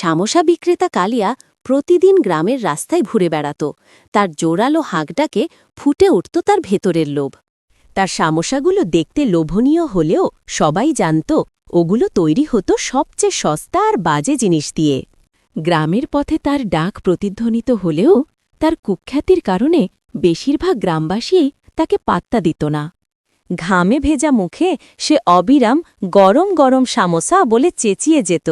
সামোসা বিক্রেতা কালিয়া প্রতিদিন গ্রামের রাস্তায় ঘুরে বেড়াত। তার জোরালো হাঁকডাকে ফুটে উঠত তার ভেতরের লোভ। তার সামোসাগুলো দেখতে লোভনীয় হলেও সবাই জানত ওগুলো তৈরি হতো সবচেয়ে সস্তা আর বাজে জিনিস দিয়ে। গ্রামের পথে তার ডাক প্রতিধ্বনিত হলেও তার কুখ্যাতির কারণে বেশিরভাগ গ্রামবাসী তাকে পাত্তা দিত না। ঘামে ভেজা মুখে সে অবিরাম গরম গরম সামোসা বলে চেঁচিয়ে যেত।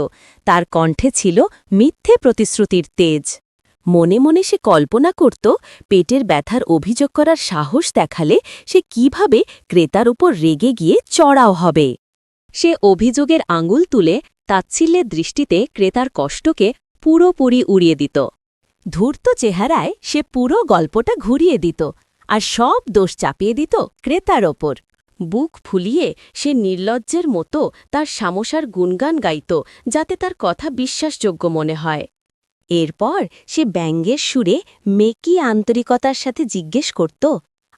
তার কণ্ঠে ছিল মিথ্যে প্রতিশ্রুতির তেজ। মনে মনে সে কল্পনা করত পেটের ব্যথার অভিযোগ করার সাহস দেখালে সে কিভাবে ক্রেতার উপর রেগে গিয়ে চড়াও হবে। সে অভিযোগের আঙুল তুলে তাচ্ছিল্যের দৃষ্টিতে ক্রেতার কষ্টকে পুরোপুরি উড়িয়ে দিত। ধূর্ত চেহারায় সে পুরো গল্পটা ঘুরিয়ে দিত আর সব দোষ চাপিয়ে দিত ক্রেতার ওপর। বুক ফুলিয়ে সে নির্লজ্জের মতো তার সামোসার গুণগান গাইত, যাতে তার কথা বিশ্বাসযোগ্য মনে হয়। এরপর সে ব্যঙ্গের সুরে মেকি আন্তরিকতার সাথে জিজ্ঞেস করত,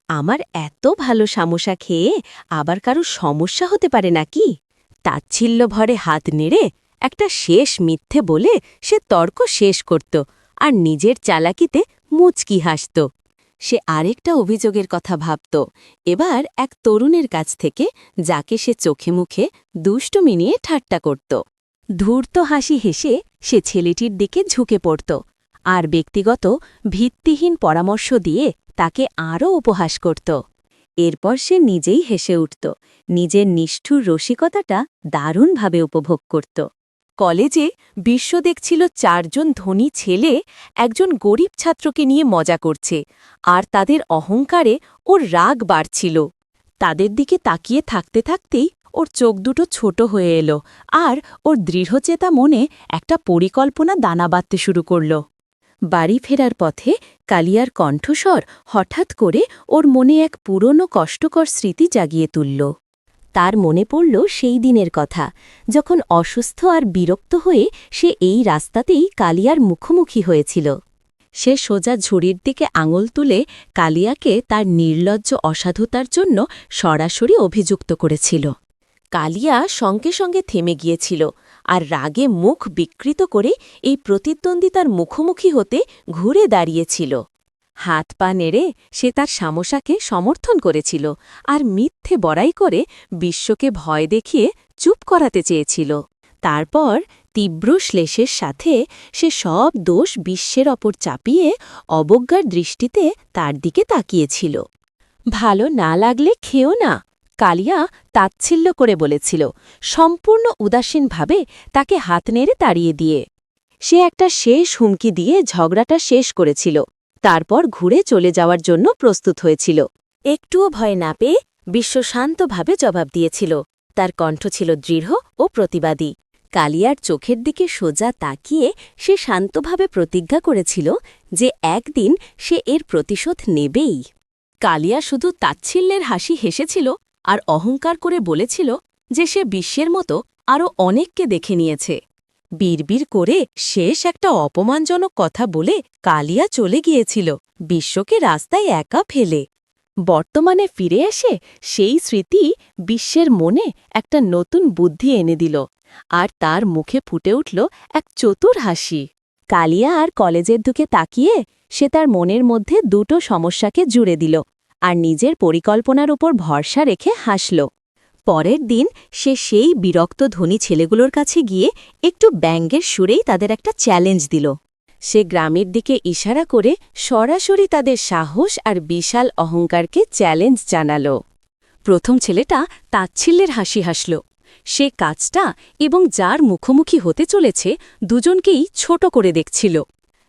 আমার এত ভালো সামোসা খেয়ে আবার কারো সমস্যা হতে পারে নাকি? তাচ্ছিল্য ভরে হাত নেড়ে একটা শেষ মিথ্যে বলে সে তর্ক শেষ করত আর নিজের চালাকিতে মুচকি হাসত। সে আরেকটা অভিযোগের কথা ভাবত, এবার এক তরুণের কাছ থেকে, যাকে সে চোখে মুখে দুষ্টুমি নিয়ে ঠাট্টা করত। ধূর্ত হাসি হেসে সে ছেলেটির দিকে ঝুঁকে পড়ত আর ব্যক্তিগত ভিত্তিহীন পরামর্শ দিয়ে তাকে আরও উপহাস করত। এরপর সে নিজেই হেসে উঠত, নিজের নিষ্ঠুর রসিকতাটা দারুণভাবে উপভোগ করত। কলেজে বিশ্ব দেখছিল 4 জন ধনী ছেলে একজন গরিব ছাত্রকে নিয়ে মজা করছে, আর তাদের অহংকারে ওর রাগ বাড়ছিল। তাদের দিকে তাকিয়ে থাকতে থাকতেই ওর চোখ দুটো ছোট হয়ে এলো আর ওর দৃঢ়চেতা মনে একটা পরিকল্পনা দানা বাঁধতে শুরু করল। বাড়ি ফেরার পথে কালিয়ার কণ্ঠস্বর হঠাৎ করে ওর মনে এক পুরনো কষ্টকর স্মৃতি জাগিয়ে তুলল। তার মনে পড়ল সেই দিনের কথা, যখন অসুস্থ আর বিরক্ত হয়ে সে এই রাস্তাতেই কালিয়ার মুখোমুখি হয়েছিল। সে সোজা ঝুড়ির দিকে আঙুল তুলে কালিয়াকে তার নির্লজ্জ অসাধুতার জন্য সরাসরি অভিযুক্ত করেছিল। কালিয়া সঙ্গে সঙ্গে থেমে গিয়েছিল আর রাগে মুখ বিকৃত করে এই প্রতিদ্বন্দ্বিতার মুখোমুখি হতে ঘুরে দাঁড়িয়েছিল। হাত পা নেড়ে সে তার সামোসাকে সমর্থন করেছিল আর মিথ্যে বড়াই করে বিশ্বকে ভয় দেখিয়ে চুপ করাতে চেয়েছিল। তারপর তীব্র শ্লেষের সাথে সে সব দোষ বিশ্বের ওপর চাপিয়ে অবজ্ঞার দৃষ্টিতে তার দিকে তাকিয়েছিল। ভালো না লাগলে খেও না, কালিয়া তাচ্ছিল্য করে বলেছিল, সম্পূর্ণ উদাসীনভাবে তাকে হাত নেড়ে তাড়িয়ে দিয়ে। সে একটা শেষ হুমকি দিয়ে ঝগড়াটা শেষ করেছিল, তারপর ঘুরে চলে যাওয়ার জন্য প্রস্তুত হয়েছিল। একটুও ভয় না পেয়ে বিশ্ব শান্তভাবে জবাব দিয়েছিল। তার কণ্ঠ ছিল দৃঢ় ও প্রতিবাদী। কালিয়ার চোখের দিকে সোজা তাকিয়ে সে শান্তভাবে প্রতিজ্ঞা করেছিল যে একদিন সে এর প্রতিশোধ নেবেই। কালিয়া শুধু তাচ্ছিল্যের হাসি হেসেছিল আর অহংকার করে বলেছিল যে সে বিশ্বের মতো আরও অনেককে দেখে নিয়েছে। বিড়বিড় করে শেষ একটা অপমানজনক কথা বলে কালিয়া চলে গিয়েছিল, বিশ্বকে রাস্তায় একা ফেলে। বর্তমানে ফিরে এসে সেই স্মৃতি বিশ্বের মনে একটা নতুন বুদ্ধি এনে দিল, আর তার মুখে ফুটে উঠল এক চতুর হাসি। কালিয়া আর কলেজের দিকে তাকিয়ে সে তার মনের মধ্যে দুটো সমস্যাকে জুড়ে দিল আর নিজের পরিকল্পনার উপর ভরসা রেখে হাসল। পরের দিন সে সেই বিরক্ত ধনী ছেলেগুলোর কাছে গিয়ে একটু ব্যঙ্গের সুরেই তাদের একটা চ্যালেঞ্জ দিল। সে গ্রামের দিকে ইশারা করে সরাসরি তাদের সাহস আর বিশাল অহংকারকে চ্যালেঞ্জ জানাল। প্রথম ছেলেটা তাচ্ছিল্যের হাসি হাসল। সে কাজটা এবং যার মুখোমুখি হতে চলেছে দুজনকেই ছোট করে দেখছিল।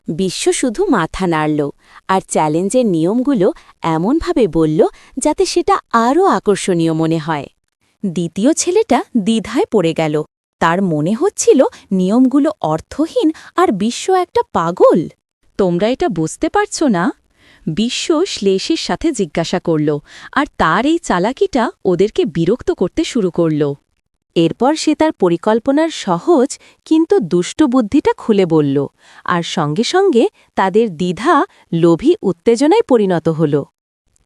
বিশ্ব শুধু মাথা নাড়ল আর চ্যালেঞ্জের নিয়মগুলো এমনভাবে বলল যাতে সেটা আরও আকর্ষণীয় মনে হয়। দ্বিতীয় ছেলেটা দ্বিধায় পড়ে গেল। তার মনে হচ্ছিল নিয়মগুলো অর্থহীন আর বিশ্ব একটা পাগল। তোমরা এটা বুঝতে পারছ না? বিশ্ব শ্লেষের সাথে জিজ্ঞাসা করল, আর তার এই চালাকিটা ওদেরকে বিরক্ত করতে শুরু করল। এরপর সে তার পরিকল্পনার সহজ কিন্তু দুষ্ট বুদ্ধিটা খুলে বলল, আর সঙ্গে সঙ্গে তাদের দ্বিধা লোভী উত্তেজনায় পরিণত হল।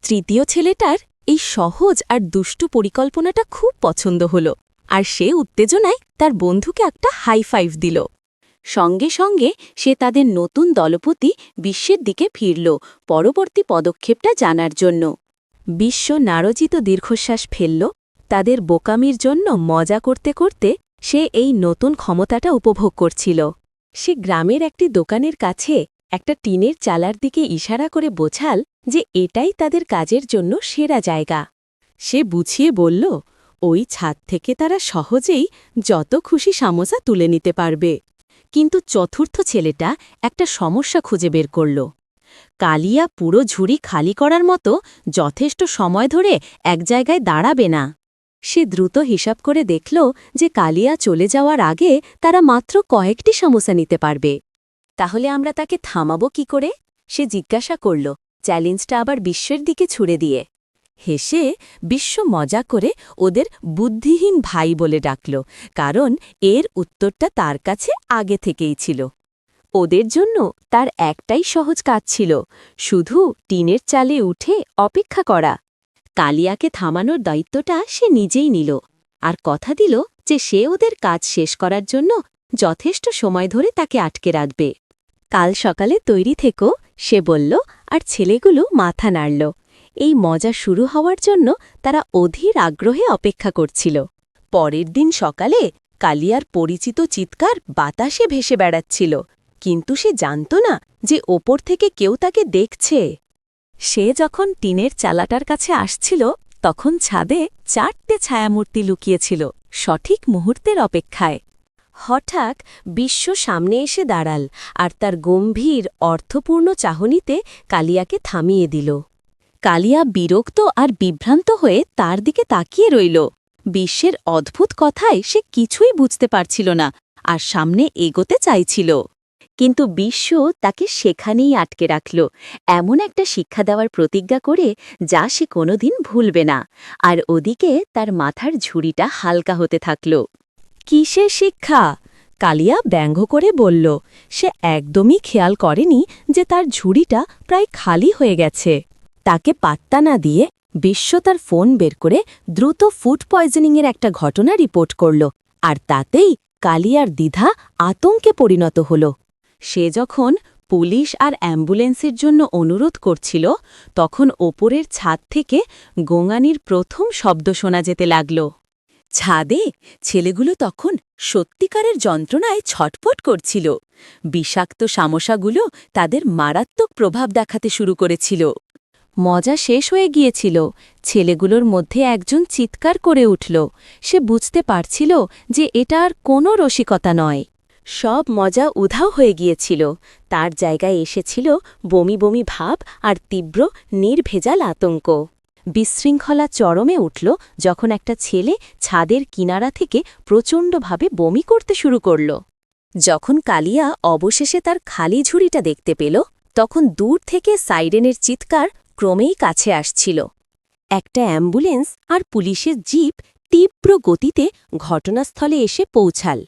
তৃতীয় ছেলেটার এই সহজ আর দুষ্টু পরিকল্পনাটা খুব পছন্দ হল, আর সে উত্তেজনায় তার বন্ধুকে একটা হাই ফাইভ দিল। সঙ্গে সঙ্গে সে তাদের নতুন দলপতি বিশ্বের দিকে ফিরল পরবর্তী পদক্ষেপটা জানার জন্য। বিশ্ব নারচিত দীর্ঘশ্বাস ফেলল। তাদের বোকামির জন্য মজা করতে করতে সে এই নতুন ক্ষমতাটা উপভোগ করছিল। সে গ্রামের একটি দোকানের কাছে একটা টিনের চালার দিকে ইশারা করে বোঝাল যে এটাই তাদের কাজের জন্য সেরা জায়গা। সে বুঝিয়ে বলল, ওই ছাদ থেকে তারা সহজেই যত খুশি সামোসা তুলে নিতে পারবে। কিন্তু চতুর্থ ছেলেটা একটা সমস্যা খুঁজে বের করল। কালিয়া পুরো ঝুড়ি খালি করার মতো যথেষ্ট সময় ধরে এক জায়গায় দাঁড়াবে না। সে দ্রুত হিসাব করে দেখল যে কালিয়া চলে যাওয়ার আগে তারা মাত্র কয়েকটি সমোসা নিতে পারবে। তাহলে আমরা তাকে থামাবো কি করে? সে জিজ্ঞাসা করল, চ্যালেঞ্জটা আবার বিশ্বের দিকে ছুড়ে দিয়ে। হেসে বিশ্ব মজা করে ওদের বুদ্ধিহীন ভাই বলে ডাকল, কারণ এর উত্তরটা তার কাছে আগে থেকেই ছিল। ওদের জন্য তার একটাই সহজ কাজ ছিল, শুধু টিনের চালে উঠে অপেক্ষা করা। কালিয়াকে থামানোর দায়িত্বটা সে নিজেই নিল, আর কথা দিল যে সে ওদের কাজ শেষ করার জন্য যথেষ্ট সময় ধরে তাকে আটকে রাখবে। কাল সকালে তৈরি থেকো, সে বলল, আর ছেলেগুলো মাথা নাড়ল। এই মজা শুরু হওয়ার জন্য তারা অধীর আগ্রহে অপেক্ষা করছিল। পরের দিন সকালে কালিয়ার পরিচিত চিৎকার বাতাসে ভেসে বেড়াচ্ছিল, কিন্তু সে জানত না যে ওপর থেকে কেউ তাকে দেখছে। সে যখন টিনের চালাটার কাছে আসছিল, তখন ছাদে 4টে ছায়ামূর্তি লুকিয়েছিল, সঠিক মুহূর্তের অপেক্ষায়। হঠাৎ বিশ্ব সামনে এসে দাঁড়াল, আর তার গম্ভীর অর্থপূর্ণ চাহনিতে কালিয়াকে থামিয়ে দিল। কালিয়া বিরক্ত আর বিভ্রান্ত হয়ে তার দিকে তাকিয়ে রইল। বিশ্বের অদ্ভুত কথায় সে কিছুই বুঝতে পারছিল না, আর সামনে এগোতে চাইছিল। কিন্তু বিশ্ব তাকে সেখানেই আটকে রাখল, এমন একটা শিক্ষা দেওয়ার প্রতিজ্ঞা করে যা সে কোনোদিন ভুলবে না। আর ওদিকে তার মাথার ঝুড়িটা হালকা হতে থাকল। কিসের শিক্ষা? কালিয়া ব্যঙ্গ করে বলল। সে একদমই খেয়াল করেনি যে তার ঝুড়িটা প্রায় খালি হয়ে গেছে। তাকে পাত্তা না দিয়ে বিশ্ব তার ফোন বের করে দ্রুত ফুড পয়জনিংয়ের একটা ঘটনা রিপোর্ট করল, আর তাতেই কালিয়ার দ্বিধা আতঙ্কে পরিণত হল। সে যখন পুলিশ আর অ্যাম্বুলেন্সের জন্য অনুরোধ করছিল, তখন ওপরের ছাদ থেকে গোঙানির প্রথম শব্দ শোনা যেতে লাগল। ছাদে ছেলেগুলো তখন সত্যিকারের যন্ত্রণায় ছটফট করছিল। বিষাক্ত সামোসাগুলো তাদের মারাত্মক প্রভাব দেখাতে শুরু করেছিল। মজা শেষ হয়ে গিয়েছিল। ছেলেগুলোর মধ্যে একজন চিৎকার করে উঠল। সে বুঝতে পারছিল যে এটা আর কোনো রসিকতা নয়। সব মজা উধাও হয়ে গিয়েছিল। তার জায়গায় এসেছিল বমি বমি ভাব আর তীব্র নির্ভেজাল আতঙ্ক। বিশৃঙ্খলা চরমে উঠল যখন একটা ছেলে ছাদের কিনারা থেকে প্রচণ্ডভাবে বমি করতে শুরু করল। যখন কালিয়া অবশেষে তার খালি ঝুড়িটা দেখতে পেল, তখন দূর থেকে সাইরেনের চিৎকার ক্রমেই কাছে আসছিল। একটা অ্যাম্বুলেন্স আর পুলিশের জিপ তীব্র গতিতে ঘটনাস্থলে এসে পৌঁছাল,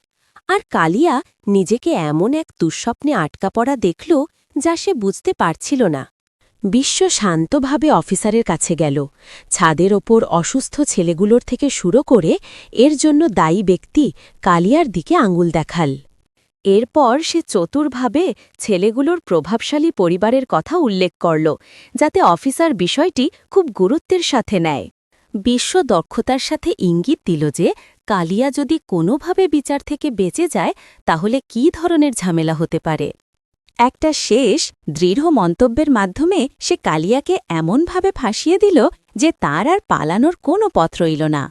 আর কালিয়া নিজেকে এমন এক দুঃস্বপ্নে আটকা পড়া দেখল যা সে বুঝতে পারছিল না। বিশ্ব শান্তভাবে অফিসারের কাছে গেল। ছাদের ওপর অসুস্থ ছেলেগুলোর থেকে শুরু করে এর জন্য দায়ী ব্যক্তি কালিয়ার দিকে আঙুল দেখাল। এরপর সে চতুরভাবে ছেলেগুলোর প্রভাবশালী পরিবারের কথা উল্লেখ করল, যাতে অফিসার বিষয়টি খুব গুরুত্বের সাথে নেয়। বিশ্ব দক্ষতার সাথে ইঙ্গিত দিল যে কালিয়া যদি কোনোভাবে বিচার থেকে বেঁচে যায়, তাহলে কী ধরনের ঝামেলা হতে পারে। একটা শেষ দৃঢ় মন্তব্যের মাধ্যমে সে কালিয়াকে এমনভাবে ফাঁসিয়ে দিল যে তার আর পালানোর কোনো পথ রইল না।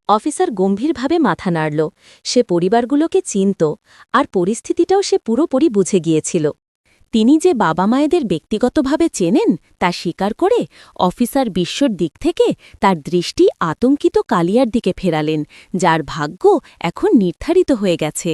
অফিসার গম্ভীরভাবে মাথা নাড়ল। সে পরিবারগুলোকে চিনত, আর পরিস্থিতিটাও সে পুরোপুরি বুঝে গিয়েছিল। তিনি যে বাবা মায়েদের ব্যক্তিগতভাবে চেনেন তা স্বীকার করে অফিসার বিশ্বর দিক থেকে তার দৃষ্টি আতঙ্কিত কালিয়ার দিকে ফেরালেন, যার ভাগ্য এখন নির্ধারিত হয়ে গেছে।